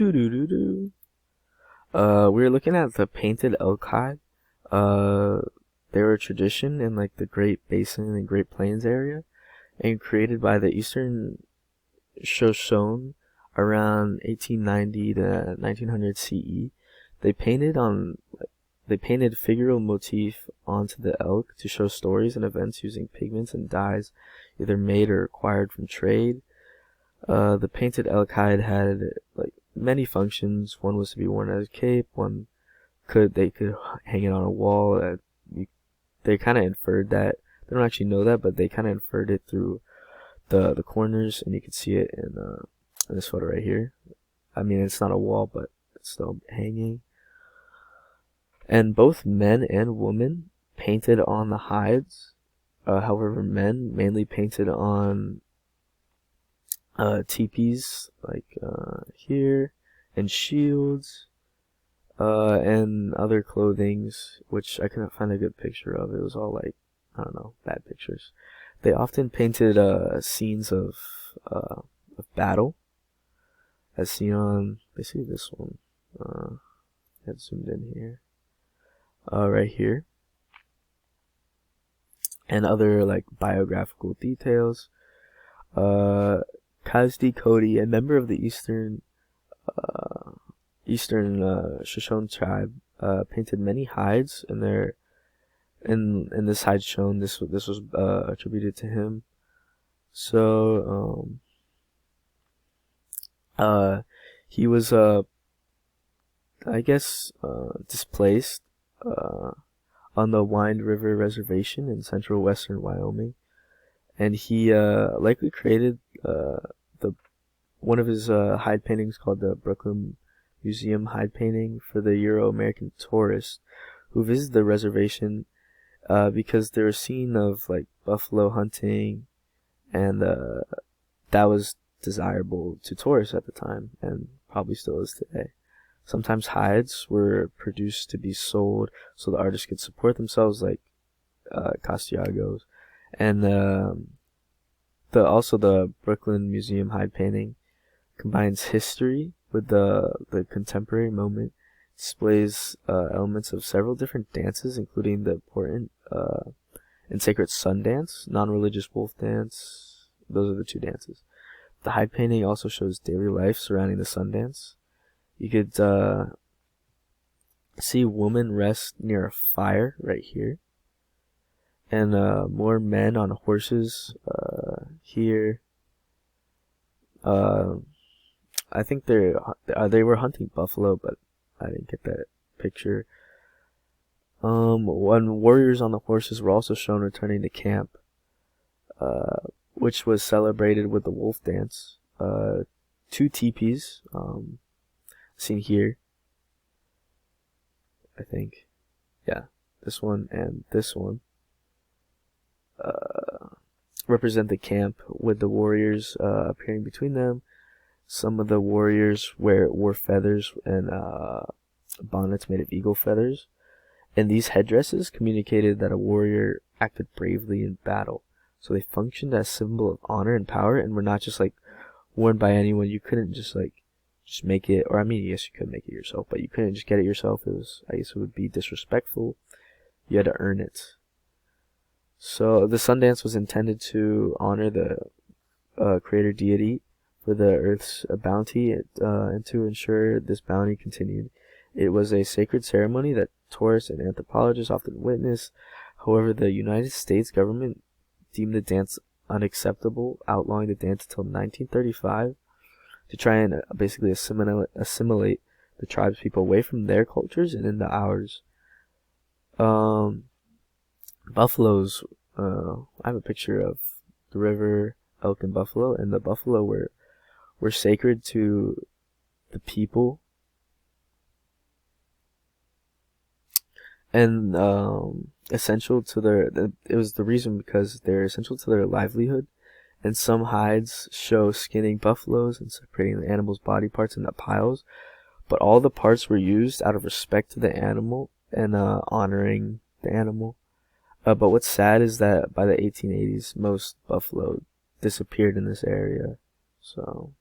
Do do do do. We were looking at the painted elk hide. Uh, they were a tradition in like the Great Basin and Great Plains area, and created by the Eastern Shoshone around 1890 to 1900 CE. They painted on they painted figural motif onto the elk to show stories and events using pigments and dyes, either made or acquired from trade. The painted elk hide had like many functions. One was to be worn as a cape. One they could hang it on a wall. They kind of inferred that. They don't actually know that, but they kind of inferred it through the corners, and you can see it in this photo right here. I mean, it's not a wall, but it's still hanging. And both men and women painted on the hides. However, men mainly painted on teepees, like here, and shields, and other clothings, which I couldn't find a good picture of. It was all like, I don't know, bad pictures. They often painted scenes of battle, as seen on basically this one. Get zoomed in here, right here, and other like biographical details. Kazdi Cody, a member of the Eastern Shoshone tribe, painted many hides in their in this hide shown. This was attributed to him. So he was I guess displaced on the Wind River Reservation in central western Wyoming, and he likely created the one of his hide paintings called the Brooklyn Museum hide painting for the Euro-American tourists who visit the reservation, because they were seen of like buffalo hunting, and that was desirable to tourists at the time, and probably still is today. Sometimes hides were produced to be sold so the artists could support themselves, like Castiagos, and the Brooklyn Museum hide painting combines history with the contemporary moment, displays elements of several different dances, including the important and sacred sun dance, non-religious wolf dance. Those are the two dances. The hide painting also shows daily life surrounding the sun dance. You could see a woman rest near a fire right here, and more men on horses here. I think they were hunting buffalo, but I didn't get that picture. When warriors on the horses were also shown returning to camp, which was celebrated with the wolf dance. Two teepees, seen here, I think. Yeah, this one and this one represent the camp, with the warriors appearing between them. Some of the warriors wore feathers and bonnets made of eagle feathers, and these headdresses communicated that a warrior acted bravely in battle. So they functioned as a symbol of honor and power, and were not just like worn by anyone. You couldn't just make it, or I mean, yes, you could make it yourself, but you couldn't just get it yourself. I guess it would be disrespectful. You had to earn it. So the Sundance was intended to honor the creator deity for the earth's bounty, and to ensure this bounty continued. It was a sacred ceremony that tourists and anthropologists often witness. However, the United States government deemed the dance unacceptable, outlawing the dance until 1935 to try and basically assimilate the tribes people away from their cultures and into ours. Buffaloes, I have a picture of the river, elk, and buffalo, and the buffalo were sacred to the people, and essential to it was the reason because they're essential to their livelihood. And some hides show skinning buffaloes and separating the animal's body parts into piles, but all the parts were used out of respect to the animal and honoring the animal. But what's sad is that by the 1880s, most buffalo disappeared in this area. So